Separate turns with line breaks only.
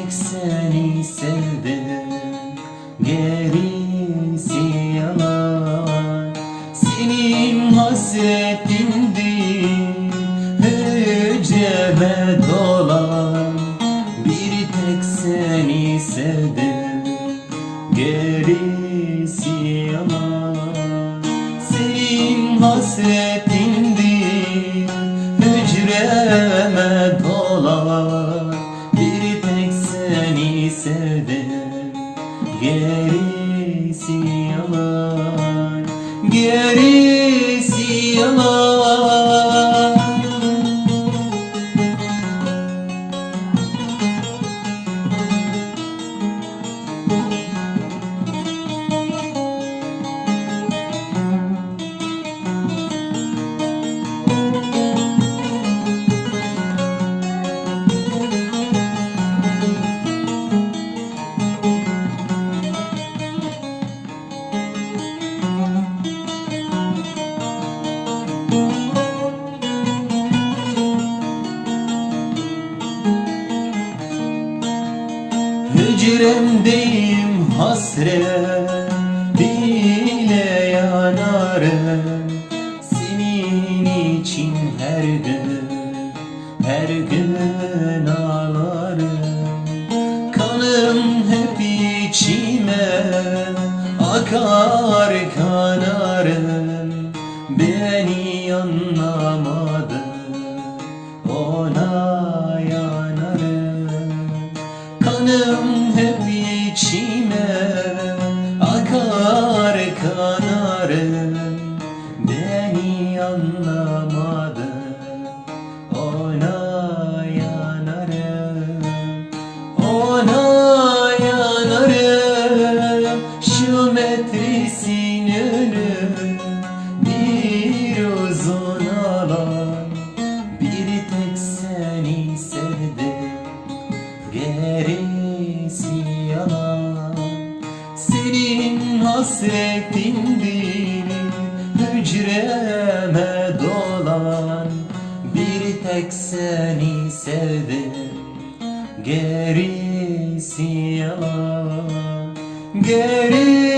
tek seni sevdim, gerisi yalan. Senin hasretindir hücreme dolan. Bir tek seni sevdim, gerisi yalan. Senin hasretindir hücreme dolan. Bir tek seni sevdim, gerisi yalan. Gerisi yalan. Hücremdeyim hasret bile yanarım. Senin için her gün ağlarım. Kanım hep içime akar kanarım. Beni anlamadı, ona yanarım. Kanım hep içime akar kanarım. Beni anlamadı, ona yanarım. Ona yanarım. Şu metresin önü bir uzun alan. Bir tek seni sevdim, gerisi yalan. Senin hasretindir hücreme dolan. Bir tek seni sevdim, gerisi yalan. Gerisi